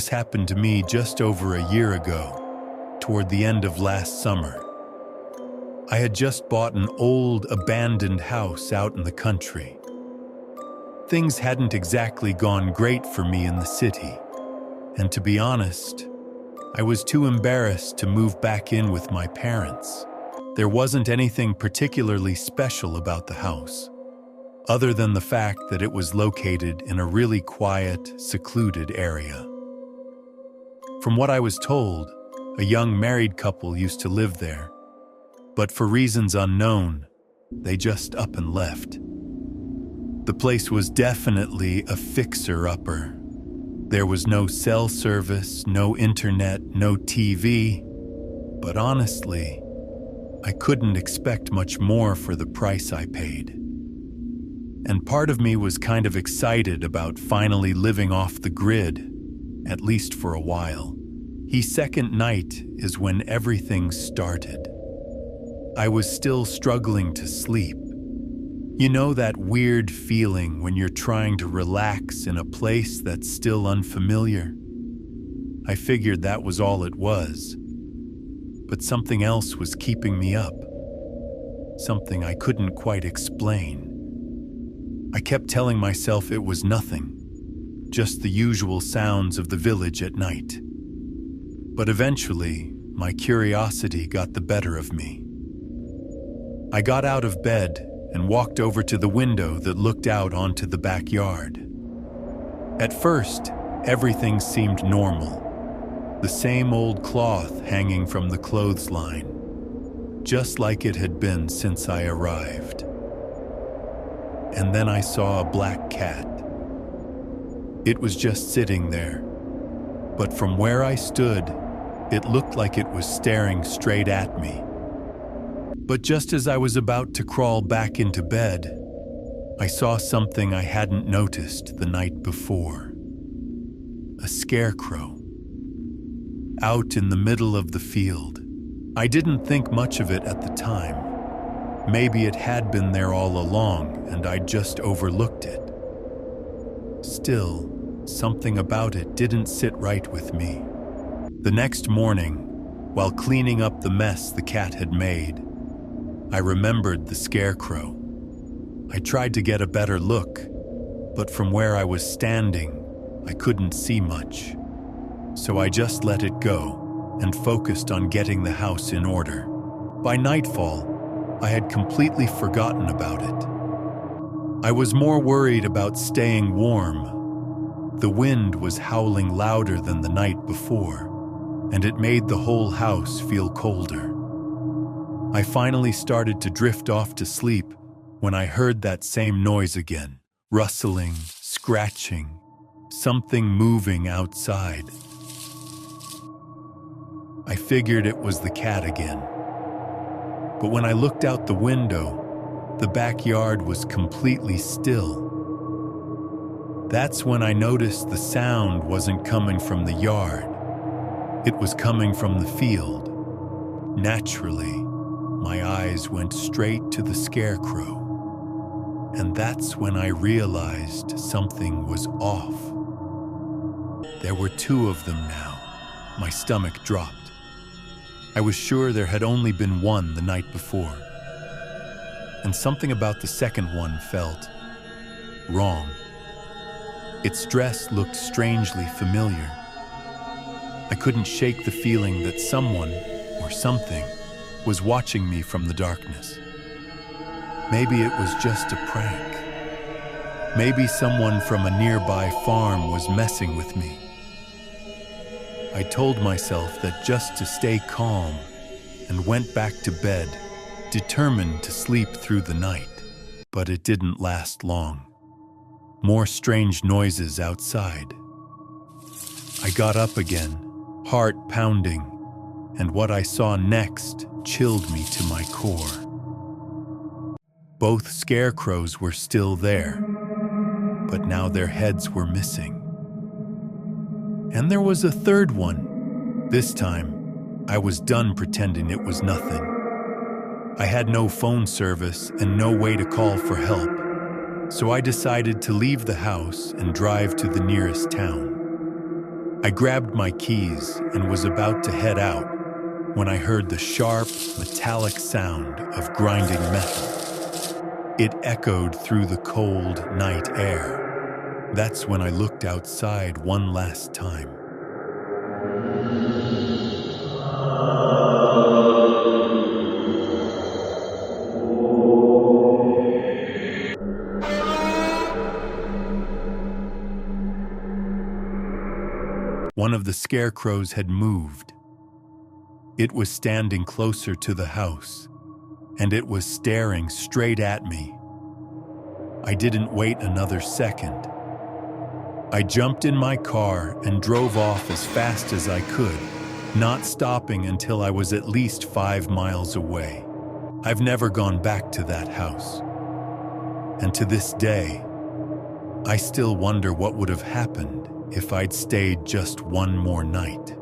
This happened to me just over a year ago, toward the end of last summer. I had just bought an old, abandoned house out in the country. Things hadn't exactly gone great for me in the city, and to be honest, I was too embarrassed to move back in with my parents. There wasn't anything particularly special about the house, other than the fact that it was located in a really quiet, secluded area. From what I was told, a young married couple used to live there, but for reasons unknown, they just up and left. The place was definitely a fixer-upper. There was no cell service, no internet, no TV, but honestly, I couldn't expect much more for the price I paid. And part of me was kind of excited about finally living off the grid, at least for a while. The second night is when everything started. I was still struggling to sleep. You know that weird feeling when you're trying to relax in a place that's still unfamiliar? I figured that was all it was. But something else was keeping me up. Something I couldn't quite explain. I kept telling myself it was nothing, just the usual sounds of the village at night. But eventually, my curiosity got the better of me. I got out of bed and walked over to the window that looked out onto the backyard. At first, everything seemed normal. The same old cloth hanging from the clothesline, just like it had been since I arrived. And then I saw a black cat. It was just sitting there, but from where I stood, it looked like it was staring straight at me. But just as I was about to crawl back into bed, I saw something I hadn't noticed the night before. A scarecrow. Out in the middle of the field. I didn't think much of it at the time. Maybe it had been there all along and I'd just overlooked it. Still, something about it didn't sit right with me. The next morning, while cleaning up the mess the cat had made, I remembered the scarecrow. I tried to get a better look, but from where I was standing, I couldn't see much. So I just let it go and focused on getting the house in order. By nightfall, I had completely forgotten about it. I was more worried about staying warm. The wind was howling louder than the night before, and it made the whole house feel colder. I finally started to drift off to sleep when I heard that same noise again. Rustling, scratching, something moving outside. I figured it was the cat again. But when I looked out the window, the backyard was completely still. That's when I noticed the sound wasn't coming from the yard. It was coming from the field. Naturally, my eyes went straight to the scarecrow. And that's when I realized something was off. There were two of them now. My stomach dropped. I was sure there had only been one the night before. And something about the second one felt wrong. Its dress looked strangely familiar. I couldn't shake the feeling that someone, or something, was watching me from the darkness. Maybe it was just a prank. Maybe someone from a nearby farm was messing with me. I told myself that just to stay calm and went back to bed, determined to sleep through the night. But it didn't last long. More strange noises outside. I got up again, heart pounding, and what I saw next chilled me to my core. Both scarecrows were still there, but now their heads were missing. And there was a third one. This time, I was done pretending it was nothing. I had no phone service and no way to call for help, so I decided to leave the house and drive to the nearest town. I grabbed my keys and was about to head out when I heard the sharp, metallic sound of grinding metal. It echoed through the cold night air. That's when I looked outside one last time. One of the scarecrows had moved. It was standing closer to the house, and it was staring straight at me. I didn't wait another second. I jumped in my car and drove off as fast as I could, not stopping until I was at least 5 miles away. I've never gone back to that house. And to this day, I still wonder what would have happened if I'd stayed just one more night.